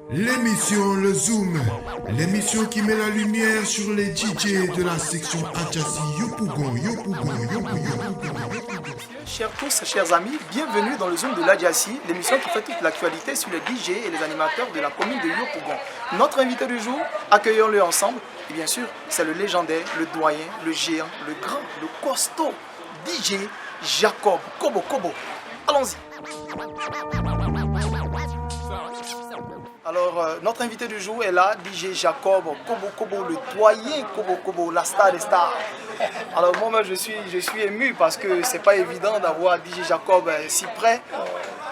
L'émission Le Zoom, l'émission qui met la lumière sur les DJ de la section Adjassi Yopougon, Yopougon, Yopougon, Yopougon. Chers tous, chers amis, bienvenue dans le Zoom de l'Adjassi, l'émission qui fait toute l'actualité sur les DJ et les animateurs de la commune de Yopougon. Notre invité du jour, accueillons-le ensemble, et bien sûr, c'est le légendaire, le doyen, le géant, le grand, le costaud, DJ Jacob Kobo Kobo. Allons-y. Alors, notre invité du jour est là, DJ Jacob Kobo Kobo, le doyen Kobo Kobo, la star des stars. Alors moi-même, je suis ému parce que c'est pas évident d'avoir DJ Jacob si près.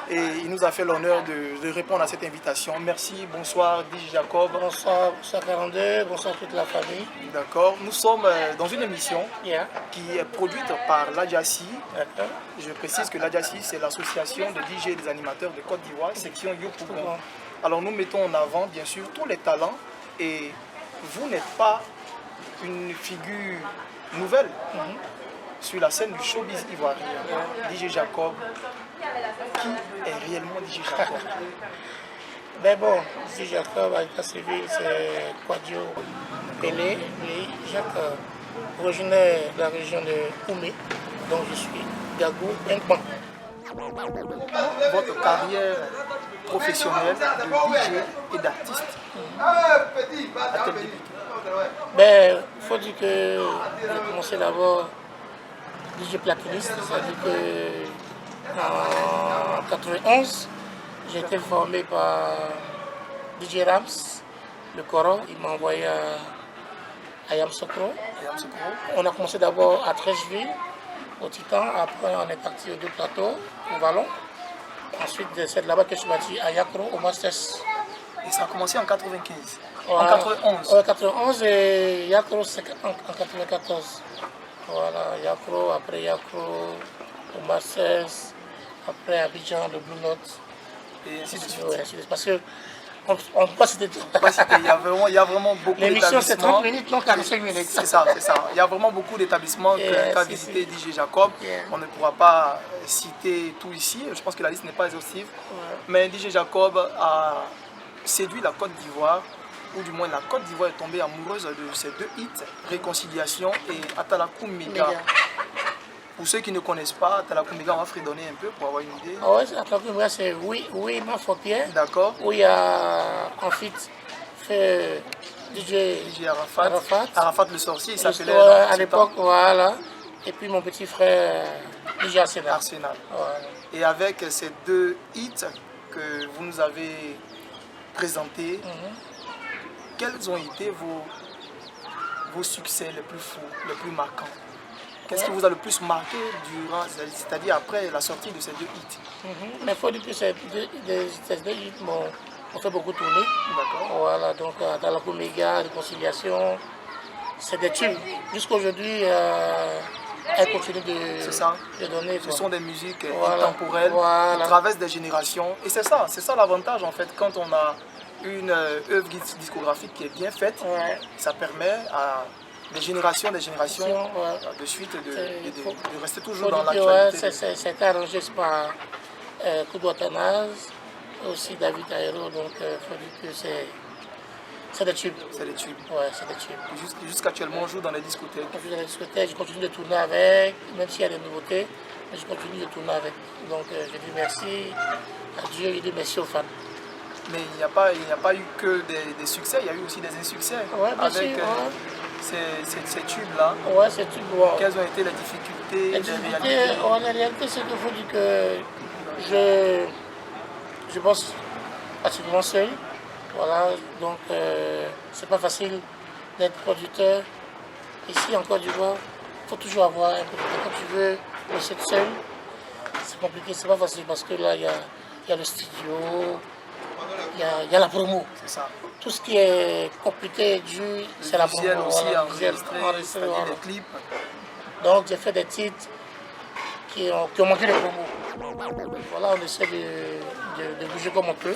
Et il nous a fait l'honneur de répondre à cette invitation. Merci, bonsoir DJ Jacob. Bonsoir 42, bonsoir toute la famille. D'accord, nous sommes dans une émission qui est produite par l'Adjassi. Je précise que l'Adjassi, c'est l'association de DJ et des animateurs de Côte d'Ivoire, section Yopougon. Alors nous mettons en avant bien sûr tous les talents et vous n'êtes pas une figure nouvelle sur la scène du showbiz ivoirien. DJ Jacob, qui est réellement DJ Jacob? Ben bon, DJ Jacob, à l'état civil, c'est Quadio Pelé, et Jacob, originaire de la région de Koumé, donc je suis Gagou Nkman. Votre carrière professionnelle de DJ et d'artiste a-t-elle débuté? Ben, il faut dire que j'ai commencé d'abord DJ platiniste, c'est-à-dire que en 91, j'ai été formé par DJ Rams, le Coran, il m'a envoyé à Yamsoukro. On a commencé d'abord à Trècheville, au Titan, après on est parti aux deux plateaux, au Vallon. Ensuite, c'est de là-bas que je suis parti à Yakro, au Masters. Et ça a commencé en 95, voilà. En 91. En 91 et Yakro en 94. Voilà, Yakro, après Yakro, au Masters, après Abidjan, le Blue Note. Et ainsi de suite. Ouais, parce que on ne peut pas citer tout. Il y a vraiment beaucoup d'établissements. L'émission c'est 30 minutes, non 45 minutes. C'est ça. Il y a vraiment beaucoup d'établissements qu'a visité DJ Jacob. On ne pourra pas citer tout ici. Je pense que la liste n'est pas exhaustive. Mais DJ Jacob a séduit la Côte d'Ivoire, ou du moins la Côte d'Ivoire est tombée amoureuse de ces deux hits, Réconciliation et Atalakou Mega. Pour ceux qui ne connaissent pas, Atalakou Mega, on va fredonner un peu pour avoir une idée. Ah ouais, Atalakou Mega, c'est oui, ma Pierre. D'accord. Où il y a en fait fait DJ Arafat le sorcier, il s'appelait à l'époque, voilà. Et puis mon petit frère DJ Arsenal. Voilà. Et avec ces deux hits que vous nous avez présentés, quels ont été vos succès les plus fous, les plus marquants? Qu'est-ce qui vous a le plus marqué durant, c'est-à-dire après la sortie de ces deux hits? Mais il faut dire que ces deux hits m'ont fait beaucoup tourner. D'accord. Voilà, donc Atalakou Mega, Réconciliation, c'est des tubes. Jusqu'à aujourd'hui, elle continue de donner. Ce sont des musiques intemporelles, qui traversent des générations. Et c'est ça l'avantage en fait, quand on a une œuvre discographique qui est bien faite, ça permet à des générations de suite de rester toujours dans l'actualité. C'est arrangé par Koudou Athanase, aussi David Aero, donc il faut dire que c'est des tubes. C'est des tubes. Ouais, c'est des tubes. Jusqu'actuellement, on joue dans les discothèques. On joue dans les discothèques, je continue de tourner avec, même s'il y a des nouveautés, mais je continue de tourner avec. Donc je dis merci à Dieu, je dis merci aux fans. Mais il n'y a pas eu que des succès, il y a eu aussi des insuccès avec ces tubes-là. Ouais, ces tubes. Ouais. Quelles ont été les difficultés, les réalités? En réalité, c'est qu'il faut dire que je bosse pratiquement seul. Voilà, donc c'est pas facile d'être producteur. Ici en Côte d'Ivoire, il faut toujours avoir un producteur. Quand tu veux bosser seul, c'est compliqué, c'est pas facile parce que là, il y a le studio. Il y a la promo. C'est ça. Tout ce qui est compliqué et dur, c'est la promo. Aussi enregistrer des clips. Donc j'ai fait des titres qui ont manqué de promo. Voilà, on essaie de bouger comme on peut,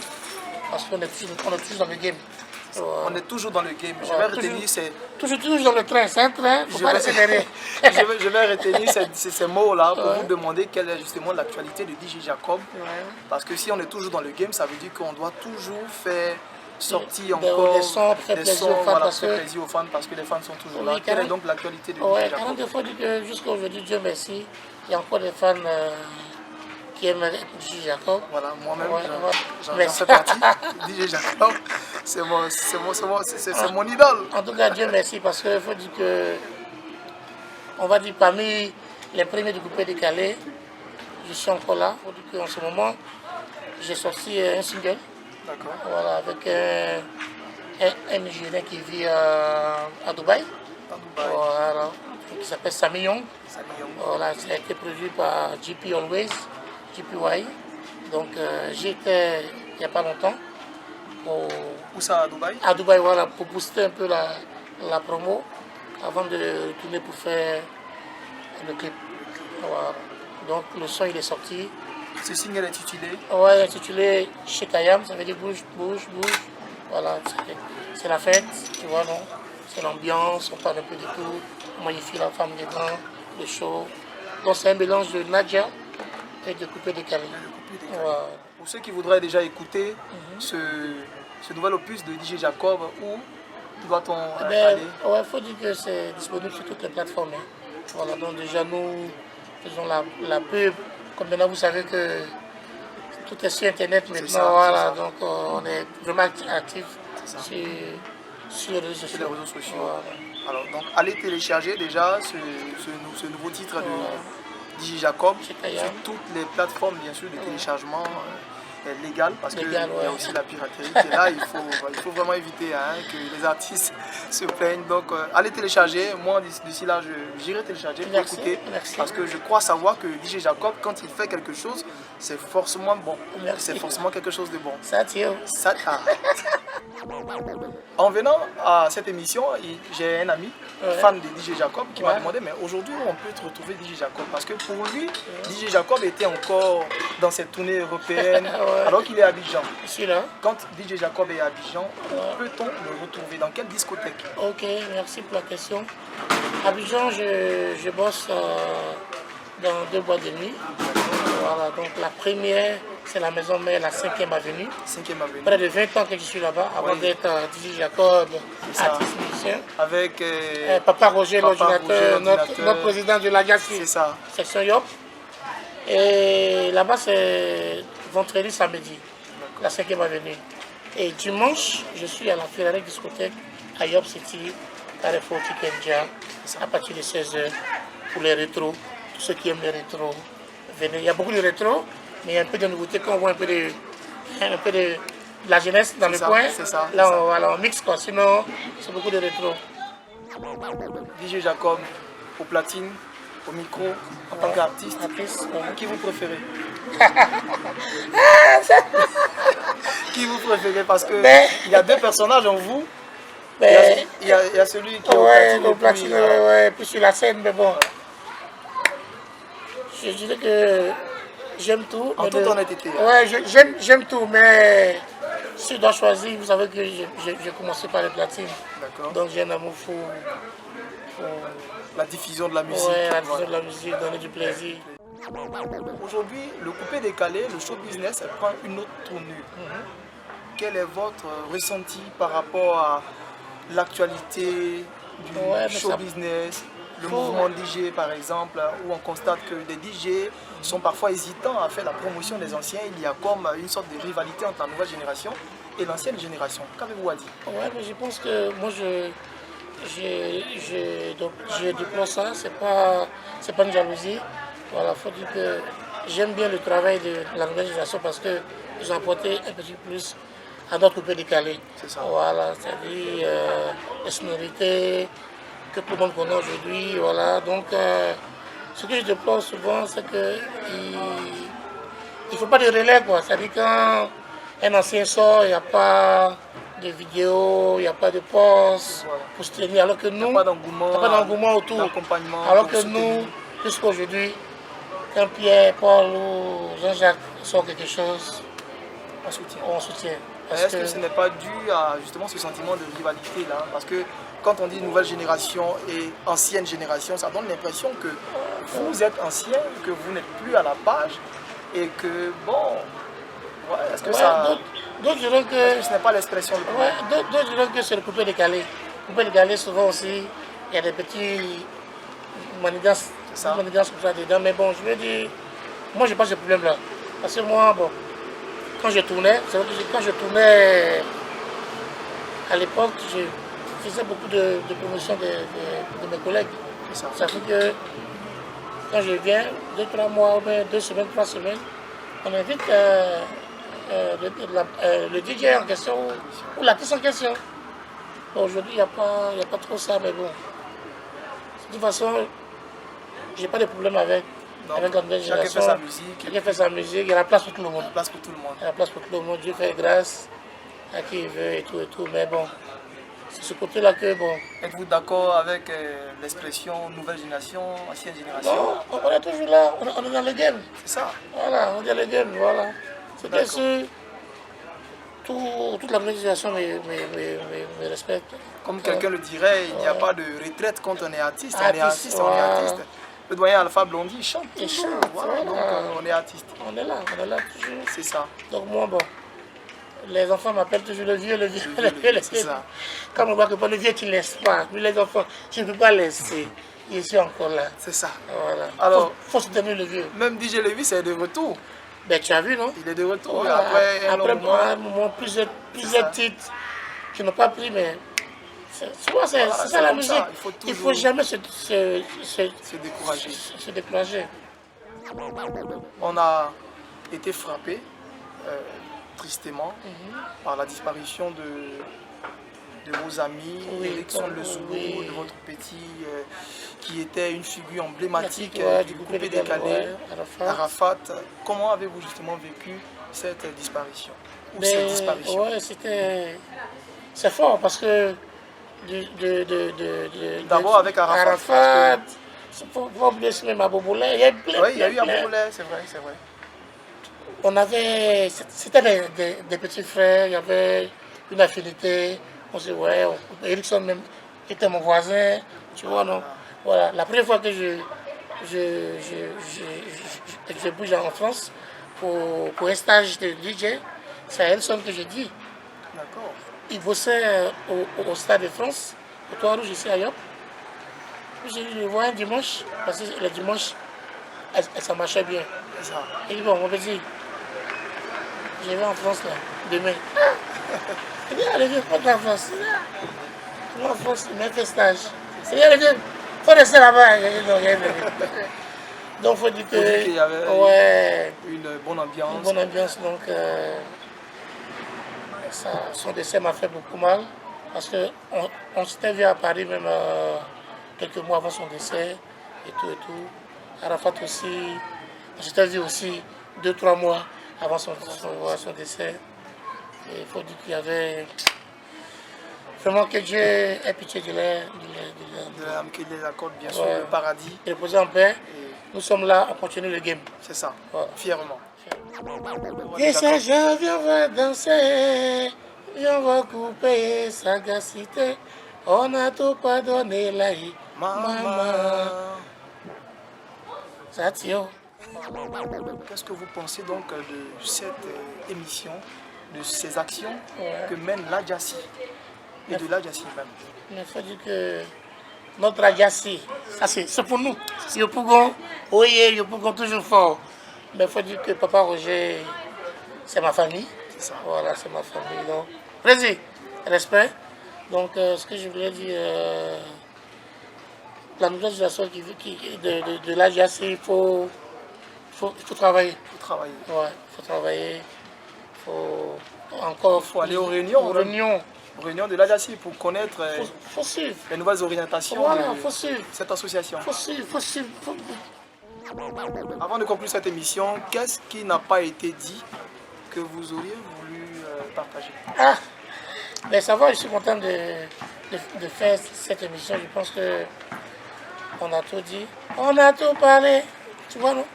parce qu'on est toujours dans le game. On est toujours dans le game. Je vais retenir ces... Toujours dans le train, c'est un train, il ne faut pas laisser derrière. je vais retenir ces mots-là pour vous demander quelle est justement l'actualité de DJ Jacob. Parce que si on est toujours dans le game, ça veut dire qu'on doit toujours faire sortir encore des sons, faire plaisir aux fans, plaisir aux fans parce que les fans sont toujours là. Quelle est donc l'actualité de DJ Jacob? 42 fois dit que jusqu'à aujourd'hui, Dieu merci, il y a encore des fans qui aiment DJ Jacob. Voilà, moi-même, j'en fais partie. DJ Jacob, c'est mon idole. En tout cas, Dieu merci parce qu'il faut dire que, on va dire parmi les premiers de Coupé Décalé, je suis encore là. Il faut dire qu'en ce moment, j'ai sorti un single. D'accord. Voilà, avec un Nigérien qui vit à Dubaï. Voilà, qui s'appelle Sami Young. Voilà, ça a été produit par JP Always, JPY. Donc j'y étais il n'y a pas longtemps. Où ça, à Dubaï? À Dubaï, voilà, pour booster un peu la promo avant de retourner pour faire le clip. Voilà. Donc le son il est sorti. Ce single est intitulé? Ouais, intitulé Shekayam, ça veut dire bouge, bouge, bouge. Voilà, c'est la fête, tu vois, non? C'est l'ambiance, on parle un peu de tout. On magnifie la femme dedans, le show. Donc c'est un mélange de Nadia et de Coupé Décalé. Voilà. Pour ceux qui voudraient déjà écouter ce nouvel opus de DJ Jacob, où doit-on aller? Ouais, il faut dire que c'est disponible sur toutes les plateformes. Hein. Voilà, donc déjà nous faisons la pub. Comme maintenant vous savez que tout est sur internet maintenant, voilà, donc on est vraiment actif sur les réseaux sociaux. Voilà. Alors donc allez télécharger déjà ce nouveau titre de DJ Jacob sur toutes les plateformes bien sûr de téléchargement légal parce qu'il y a aussi la piraterie qui est là, il faut vraiment éviter que les artistes se plaignent. Donc allez télécharger, moi d'ici là j'irai télécharger pour écouter parce que je crois savoir que DJ Jacob quand il fait quelque chose c'est forcément bon, c'est forcément quelque chose de bon. Ça tire. En venant à cette émission, j'ai un ami fan de DJ Jacob qui m'a demandé mais aujourd'hui on peut te retrouver DJ Jacob parce que pour lui DJ Jacob était encore dans cette tournée européenne alors qu'il est à Abidjan. Quand DJ Jacob est à Abidjan, où peut-on le retrouver? Dans quelle discothèque? Ok, merci pour la question. À Abidjan, je bosse dans 2 boîtes de nuit. Voilà, donc la première, c'est la Maison Mère, la 5e avenue. 5e avenue. Près de 20 ans que je suis là-bas, avant d'être DJ Jacob, artiste musicien. Avec Papa Roger, l'ordinateur, notre président de l'Agassi. C'est ça. Section Yop. Et là-bas, c'est vendredi, samedi, la 5e avenue. Et dimanche, je suis à la Ferrari discothèque à Yop City, Carrefour Tikenja, à partir de 16h, pour les rétros. Tous ceux qui aiment les rétros, venez. Il y a beaucoup de rétros, mais il y a un peu de nouveauté, quand on voit un peu de la jeunesse dans le coin. Là, on mixe, quoi. Sinon, c'est beaucoup de rétros. DJ Jacob, au platine, au micro, en tant qu'artiste, qui vous préférez? Qui vous préférez? Parce que il y a 2 personnages en vous. Il y a celui qui est au platine, puis sur la scène, mais bon. Je dirais que j'aime tout. En toute honnêteté. Ouais, j'aime tout, mais si je dois choisir, vous savez que j'ai commencé par les platines. D'accord. Donc j'ai un amour fou pour la diffusion de la musique. Ouais, la diffusion de la musique, donner du plaisir. Aujourd'hui, le Coupé Décalé, le show business, elle prend une autre tournure. Quel est votre ressenti par rapport à l'actualité du show business? Le mouvement DJ par exemple, où on constate que les DJ sont parfois hésitants à faire la promotion des anciens. Il y a comme une sorte de rivalité entre la nouvelle génération et l'ancienne génération. Qu'avez-vous à dire? Ouais, mais je pense que moi je déplore ça, c'est pas une jalousie. Voilà, faut dire que j'aime bien le travail de la nouvelle génération parce qu'ils ont apporté un petit plus à notre Coupé Décalé. C'est ça. Voilà, c'est-à-dire les sonorités que tout le monde connaît aujourd'hui, voilà. Donc, ce que je déplore souvent, c'est qu'il ne faut pas de relais, quoi. C'est-à-dire quand un ancien sort, il n'y a pas de vidéo, il n'y a pas de poste pour se tenir, alors que nous, il n'y a pas d'engouement autour. Alors que nous, jusqu'aujourd'hui, quand Pierre, Paul ou Jean-Jacques sortent quelque chose, On soutient. Est-ce que ce n'est pas dû à justement ce sentiment de rivalité là? Parce que quand on dit nouvelle génération et ancienne génération, ça donne l'impression que vous êtes ancien, que vous n'êtes plus à la page et que bon, ouais, est-ce que ça... D'autres diront que ce n'est pas l'expression. Ouais, d'autres diront que c'est le coupé décalé. Le coupé décalé, souvent aussi, il y a des petits manigances comme ça dedans. Mais bon, je veux dire, moi, je n'ai pas ce problème-là. Parce que moi, bon, quand je tournais, à l'époque, je faisais beaucoup de promotion de mes collègues. Ça fait que quand je viens, 2-3 mois, 2 semaines, 3 semaines, on invite le DJ en question ou l'artiste en question. Aujourd'hui, il n'y a pas trop ça, mais bon. De toute façon, je n'ai pas de problème avec la nouvelle génération. Chacun fait sa musique. Il y a la place pour tout le monde. Il y a la place pour tout le monde. Dieu fait grâce à qui il veut et tout. Mais bon, c'est ce côté-là que bon. Êtes-vous d'accord avec l'expression nouvelle génération, ancienne génération? Non, on est toujours là. On est dans le game. C'est ça. Voilà, on est dans le game. Voilà. C'était sûr. Toute la nouvelle génération me respecte. Comme quelqu'un le dirait, il n'y a pas de retraite quand on est artiste. On est artiste, on est artiste. Le doyen Alpha Blondy chante toujours. Voilà, donc on est artiste. On est là toujours. C'est ça. Donc moi, bon, les enfants m'appellent toujours le vieux. C'est ça. Quand on voit que le vieux, tu ne laisses pas. Mais les enfants, tu ne peux pas laisser. Je suis encore là. C'est ça. Voilà. Alors, faut soutenir le vieux. Même DJ Lévis est de retour. Ben, tu as vu, non? Il est de retour. Voilà. Après un moment, plusieurs titres qui n'ont pas pris, mais c'est ça la musique. Il ne faut jamais se décourager. On a été frappé tristement par la disparition de vos amis, Erickson Le Zoulou, de votre petit, qui était une figure emblématique du coupé décalé, Arafat. Comment avez-vous justement vécu cette disparition? C'est fort parce que d'abord avec Arafat, il faut pas oublier même à Boboulé. Il y a eu à Boboulé, c'est vrai. C'était des petits frères, il y avait une affinité. On se voyait, Erickson même était mon voisin, tu vois, non? Voilà, la première fois que je bouge en France pour un stage de DJ, c'est à Erickson que je dis. D'accord. Il bossait au Stade de France, au Toit Rouge ici à Yop. Je le vois un dimanche, parce que le dimanche, ça marchait bien. Il dit, bon, mon petit, je vais en France là, demain. Il dit, allez, viens, pas en France. Je vais en France, il m'a fait stage. Il dit, allez, viens, faut rester là-bas. Donc, il faut dire qu'il y avait une bonne ambiance. Une bonne ambiance, donc son décès m'a fait beaucoup mal. Parce qu'on s'était vu à Paris même quelques mois avant son décès et tout. Arafat aussi, on s'était vu aussi 2-3 mois avant son décès. Et il faut dire qu'il y avait vraiment que Dieu ait pitié de l'âme. Qu'il les accorde bien sûr le paradis. Et reposer en paix. Nous sommes là, on continue le game. C'est ça, fièrement. Et ça, viens voir danser, viens voir couper sagacité. On a tout pardonné là, maman. Ça tire. Qu'est-ce que vous pensez donc de cette émission, de ces actions que mène l'Adjassi et de l'Adjassi même? Il faut dire que notre Adjassi, ça c'est pour nous. Yopougon, oui, Yopougon toujours fort. Mais il faut dire que Papa Roger, c'est ma famille. C'est ça. Voilà, c'est ma famille. Donc, plaisir, respect. Donc, ce que je voulais dire, la nouvelle génération de l'Adjassi, il faut travailler. Il faut travailler. Ouais, il faut travailler. Il faut aller aux réunions. Réunion de l'Adjassi pour connaître les nouvelles orientations de cette association. Faut suivre. Avant de conclure cette émission, qu'est-ce qui n'a pas été dit que vous auriez voulu partager? Mais ça va, je suis content de faire cette émission. Je pense qu'on a tout dit. On a tout parlé. Tu vois, non?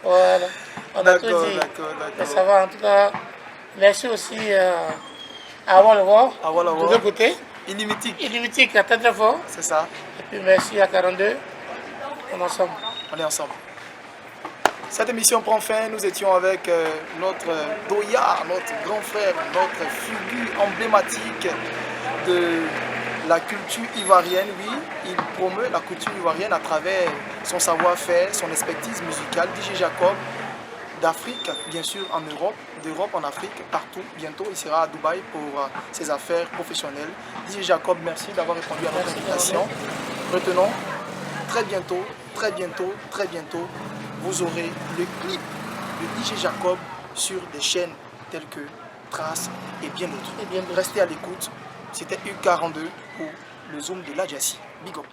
Voilà. On a tout dit. D'accord. Mais ça va, en tout cas, Merci aussi à Wallowar, À Wallowar. de l'autre côté. Illimity. Illimity, qui attend très fort. C'est ça. Et puis merci à 42. On est ensemble. On est ensemble. Cette émission prend fin. Nous étions avec notre doyard, notre grand frère, notre figure emblématique de la culture ivoirienne. Oui, il promeut la culture ivoirienne à travers son savoir-faire, son expertise musicale. DJ Jacob, d'Afrique, bien sûr en Europe, d'Europe en Afrique, partout. Bientôt, il sera à Dubaï pour ses affaires professionnelles. DJ Jacob, merci d'avoir répondu à notre invitation. Retenons, très bientôt, très bientôt, très bientôt, vous aurez le clip de DJ Jacob sur des chaînes telles que Trace et bien d'autres. Restez à l'écoute. C'était U42 pour le Zoom de l'Adjassi. Big up.